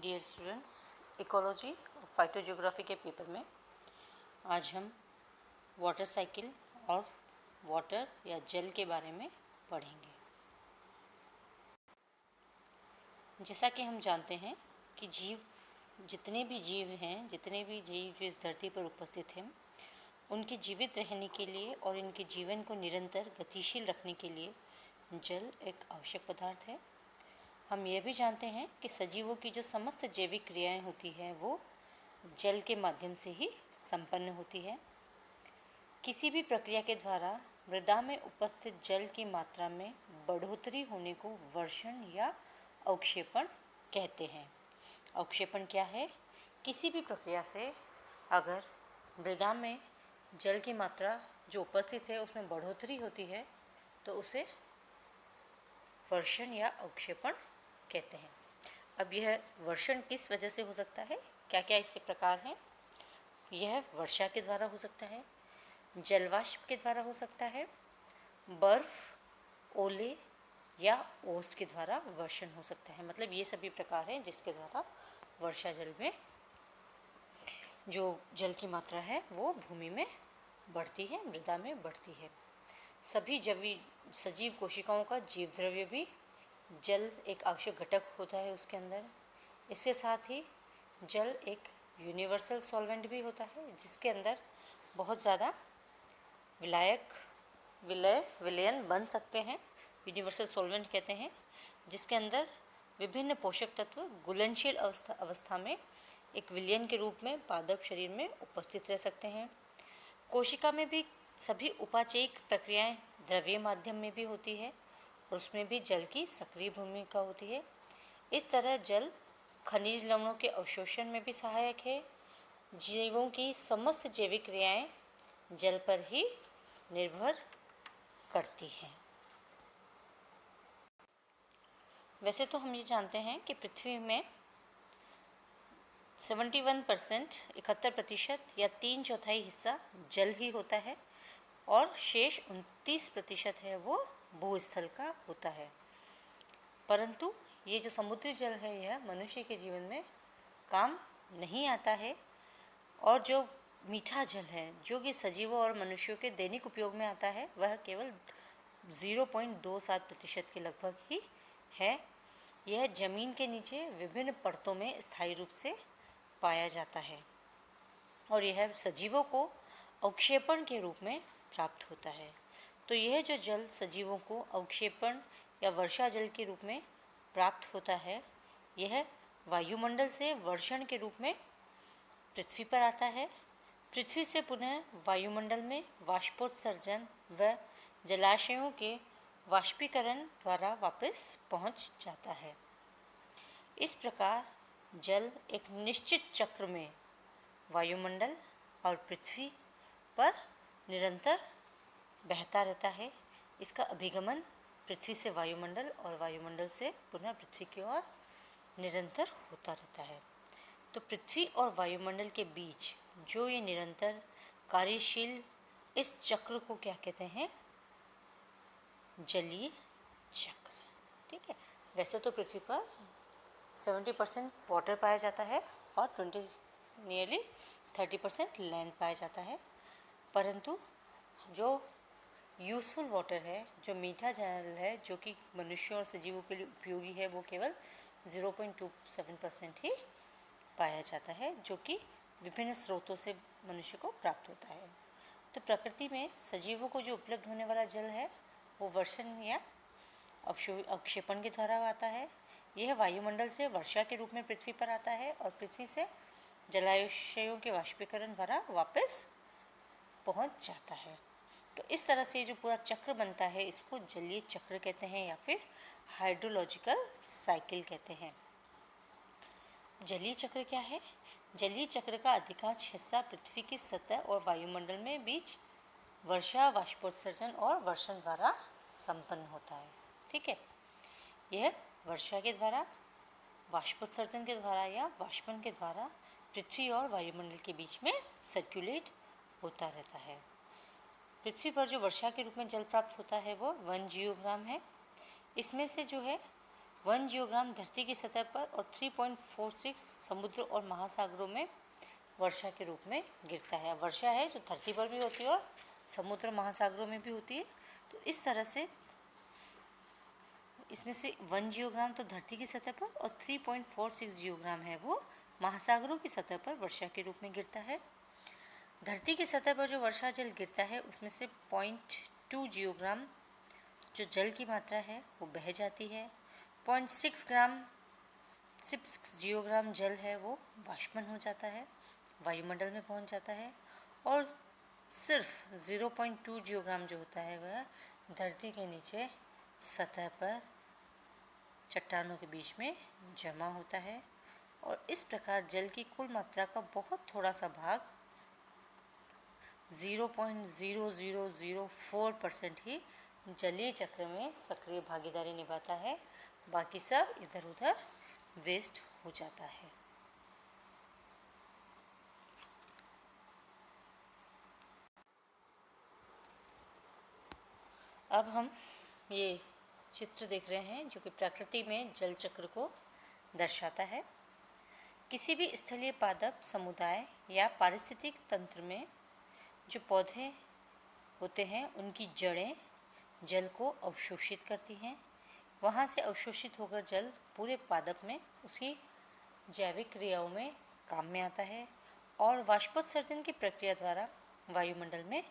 Dear students, ecology और phytogeography के paper में आज हम वाटर साइकिल और वाटर या जल के बारे में पढ़ेंगे। जैसा कि हम जानते हैं कि जितने भी जीव जो इस धरती पर उपस्थित हैं, उनके जीवित रहने के लिए और इनके जीवन को निरंतर गतिशील रखने के लिए जल एक आवश्यक पदार्थ है। हम यह भी जानते हैं कि सजीवों की जो समस्त जैविक क्रियाएं होती हैं वो जल के माध्यम से ही संपन्न होती है। किसी भी प्रक्रिया के द्वारा मृदा में उपस्थित जल की मात्रा में बढ़ोतरी होने को वर्षण या अवक्षेपण कहते हैं। अवक्षेपण क्या है? किसी भी प्रक्रिया से अगर मृदा में जल की मात्रा जो उपस्थित है उसमें बढ़ोतरी होती है तो उसे वर्षण या अवक्षेपण कहते हैं। अब यह वर्षण किस वजह से हो सकता है, क्या क्या इसके प्रकार हैं? यह वर्षा के द्वारा हो सकता है, जलवाष्प के द्वारा हो सकता है, बर्फ, ओले या ओस के द्वारा वर्षण हो सकता है। मतलब ये सभी प्रकार हैं जिसके द्वारा वर्षा जल में जो जल की मात्रा है वो भूमि में बढ़ती है, मृदा में बढ़ती है। सभी सजीव कोशिकाओं का जीव द्रव्य भी जल एक आवश्यक घटक होता है उसके अंदर। इसके साथ ही जल एक यूनिवर्सल सॉल्वेंट भी होता है जिसके अंदर बहुत ज़्यादा विलयन बन सकते हैं। यूनिवर्सल सॉल्वेंट कहते हैं जिसके अंदर विभिन्न पोषक तत्व घुलनशील अवस्था में एक विलयन के रूप में पादप शरीर में उपस्थित रह सकते हैं। कोशिका में भी सभी उपाचयिक प्रक्रियाएं द्रव्य माध्यम में भी होती है और उसमें भी जल की सक्रिय भूमिका होती है। इस तरह जल खनिज लवणों के अवशोषण में भी सहायक है। जीवों की समस्त जैविक क्रियाएं जल पर ही निर्भर करती हैं। वैसे तो हम ये जानते हैं कि पृथ्वी में 71% 71% या 3/4 हिस्सा जल ही होता है और शेष 29% है वो भूस्थल का होता है। परंतु ये जो समुद्री जल है यह मनुष्य के जीवन में काम नहीं आता है और जो मीठा जल है जो कि सजीवों और मनुष्यों के दैनिक उपयोग में आता है वह केवल 0.27% के लगभग ही है। यह जमीन के नीचे विभिन्न परतों में स्थायी रूप से पाया जाता है और यह सजीवों को अवक्षेपण के रूप में प्राप्त होता है। तो यह जो जल सजीवों को अवक्षेपण या वर्षा जल के रूप में प्राप्त होता है यह वायुमंडल से वर्षण के रूप में पृथ्वी पर आता है। पृथ्वी से पुनः वायुमंडल में वाष्पोत्सर्जन व जलाशयों के वाष्पीकरण द्वारा वापस पहुंच जाता है। इस प्रकार जल एक निश्चित चक्र में वायुमंडल और पृथ्वी पर निरंतर बहता रहता है। इसका अभिगमन पृथ्वी से वायुमंडल और वायुमंडल से पुनः पृथ्वी की ओर निरंतर होता रहता है। तो पृथ्वी और वायुमंडल के बीच जो ये निरंतर कार्यशील इस चक्र को क्या कहते हैं? जलीय चक्र। ठीक है। वैसे तो पृथ्वी पर 70% वाटर पाया जाता है और नियरली 30% लैंड पाया जाता है, परंतु जो यूज़फुल वाटर है, जो मीठा जल है जो कि मनुष्यों और सजीवों के लिए उपयोगी है, वो केवल 0.27% ही पाया जाता है जो कि विभिन्न स्रोतों से मनुष्य को प्राप्त होता है। तो प्रकृति में सजीवों को जो उपलब्ध होने वाला जल है वो वर्षण या अवक्षेपण के द्वारा आता है। यह वायुमंडल से वर्षा के रूप में पृथ्वी पर आता है और पृथ्वी से जलाशयों के वाष्पीकरण द्वारा वापस पहुंच जाता है। तो इस तरह से जो पूरा चक्र बनता है इसको जलीय चक्र कहते हैं या फिर हाइड्रोलॉजिकल साइकिल कहते हैं। जलीय चक्र क्या है? जलीय चक्र का अधिकांश हिस्सा पृथ्वी की सतह और वायुमंडल में बीच वर्षा, वाष्पोत्सर्जन और वर्षण द्वारा संपन्न होता है। ठीक है। यह वर्षा के द्वारा, वाष्पोत्सर्जन के द्वारा या वाष्पन के द्वारा पृथ्वी और वायुमंडल के बीच में सर्कुलेट होता रहता है। पृथ्वी पर जो वर्षा के रूप में जल प्राप्त होता है वो 1 जियोग्राम है। इसमें से जो है 1 जियोग्राम धरती की सतह पर और 3.46 समुद्र और महासागरों में वर्षा के रूप में गिरता है। वर्षा है जो धरती पर भी होती है और समुद्र महासागरों में भी होती है। तो इस तरह से इसमें से 1 जियोग्राम तो धरती की सतह पर और 3.46 जियोग्राम है वो महासागरों की सतह पर वर्षा के रूप में गिरता है। धरती की सतह पर जो वर्षा जल गिरता है उसमें से 0.2 जियोग्राम जो जल की मात्रा है वो बह जाती है। 0.6 जियोग्राम जल है वो वाष्पन हो जाता है, वायुमंडल में पहुंच जाता है। और सिर्फ 0.2 जियोग्राम जो होता है वह धरती के नीचे सतह पर चट्टानों के बीच में जमा होता है। और इस प्रकार जल की कुल मात्रा का बहुत थोड़ा सा भाग 0.0004% ही जलीय चक्र में सक्रिय भागीदारी निभाता है, बाकी सब इधर उधर वेस्ट हो जाता है। अब हम ये चित्र देख रहे हैं जो कि प्रकृति में जल चक्र को दर्शाता है। किसी भी स्थलीय पादप समुदाय या पारिस्थितिक तंत्र में जो पौधे होते हैं उनकी जड़ें जल को अवशोषित करती हैं। वहाँ से अवशोषित होकर जल पूरे पादप में उसी जैविक क्रियाओं में काम में आता है और वाष्पोत्सर्जन की प्रक्रिया द्वारा वायुमंडल में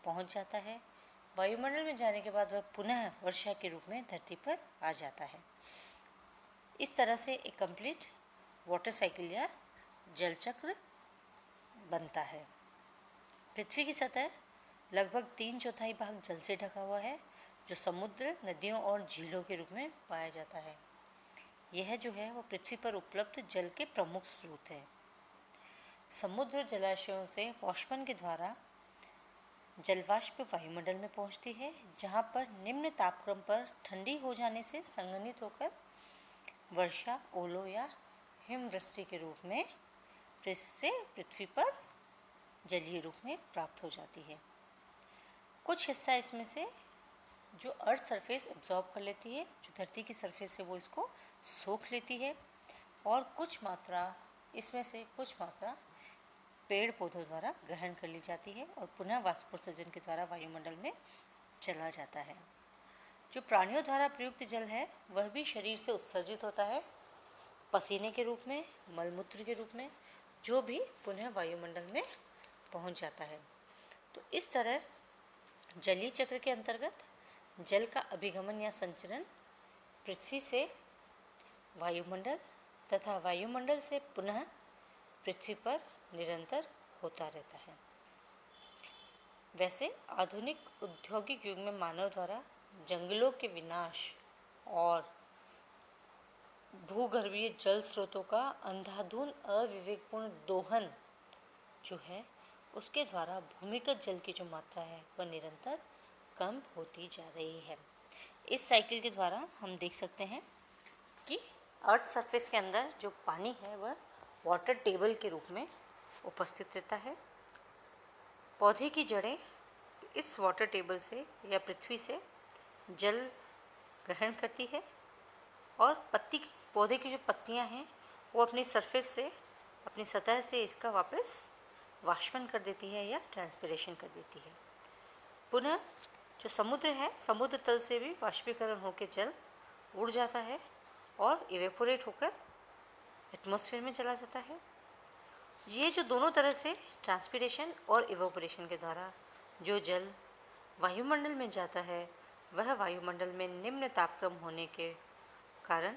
पहुँच जाता है। वायुमंडल में जाने के बाद वह पुनः वर्षा के रूप में धरती पर आ जाता है। इस तरह से एक कंप्लीट वाटर साइकिल या जल चक्र बनता है। पृथ्वी की सतह लगभग 3/4 भाग जल से ढका हुआ है जो समुद्र, नदियों और झीलों के रूप में पाया जाता है। यह जो है वो पृथ्वी पर उपलब्ध जल के प्रमुख स्रोत हैं। समुद्र जलाशयों से वाष्पन के द्वारा जलवाष्प वायुमंडल में पहुंचती है, जहां पर निम्न तापक्रम पर ठंडी हो जाने से संघनित होकर वर्षा, ओलों या हिमवृष्टि के रूप में पृथ्वी पर जलीय रूप में प्राप्त हो जाती है। कुछ हिस्सा इसमें से जो अर्थ सरफेस एब्जॉर्ब कर लेती है, जो धरती की सरफेस है वो इसको सोख लेती है, और कुछ मात्रा पेड़ पौधों द्वारा ग्रहण कर ली जाती है और पुनः वाष्पोत्सर्जन के द्वारा वायुमंडल में चला जाता है। जो प्राणियों द्वारा प्रयुक्त जल है वह भी शरीर से उत्सर्जित होता है पसीने के रूप में, मलमूत्र के रूप में, जो भी पुनः वायुमंडल में पहुंच जाता है। तो इस तरह जलीय चक्र के अंतर्गत जल का अभिगमन या संचरण पृथ्वी से वायुमंडल तथा वायुमंडल से पुनः पृथ्वी पर निरंतर होता रहता है। वैसे आधुनिक औद्योगिक युग में मानव द्वारा जंगलों के विनाश और भूगर्भीय जल स्रोतों का अंधाधुंध अविवेकपूर्ण दोहन जो है उसके द्वारा भूमिगत जल की जो मात्रा है वह निरंतर कम होती जा रही है। इस साइकिल के द्वारा हम देख सकते हैं कि अर्थ सरफेस के अंदर जो पानी है वह वाटर टेबल के रूप में उपस्थित रहता है। पौधे की जड़ें इस वाटर टेबल से या पृथ्वी से जल ग्रहण करती है और पौधे की जो पत्तियां हैं वो अपनी सरफेस से, अपनी सतह से इसका वापस वाष्पन कर देती है या ट्रांसपिरेशन कर देती है। पुनः जो समुद्र है, समुद्र तल से भी वाष्पीकरण होकर जल उड़ जाता है और इवेपोरेट होकर एटमॉस्फेयर में चला जाता है। ये जो दोनों तरह से ट्रांसपिरेशन और इवेपोरेशन के द्वारा जो जल वायुमंडल में जाता है वह वायुमंडल में निम्न तापक्रम होने के कारण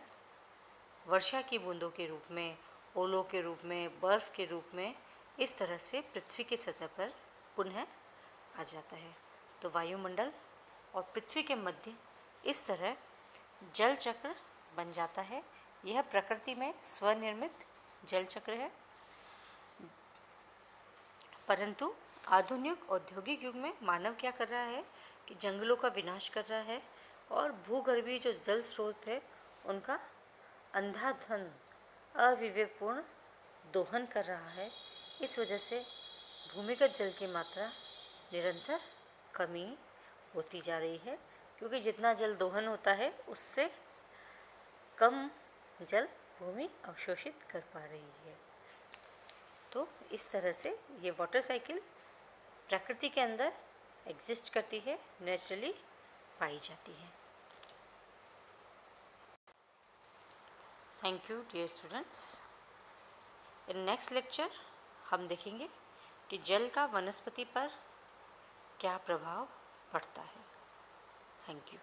वर्षा की बूंदों के रूप में, ओलों के रूप में, बर्फ़ के रूप में इस तरह से पृथ्वी की सतह पर पुनः आ जाता है। तो वायुमंडल और पृथ्वी के मध्य इस तरह जल चक्र बन जाता है। यह प्रकृति में स्वनिर्मित जल चक्र है, परंतु आधुनिक औद्योगिक युग में मानव क्या कर रहा है कि जंगलों का विनाश कर रहा है और भूगर्भीय जो जल स्रोत है उनका अंधाधुंध अविवेकपूर्ण दोहन कर रहा है। इस वजह से भूमिगत जल की मात्रा निरंतर कमी होती जा रही है, क्योंकि जितना जल दोहन होता है उससे कम जल भूमि अवशोषित कर पा रही है। तो इस तरह से ये वाटर साइकिल प्रकृति के अंदर एग्जिस्ट करती है, नेचुरली पाई जाती है। Thank you dear students. In next lecture हम देखेंगे कि जल का वनस्पति पर क्या प्रभाव पड़ता है। Thank you.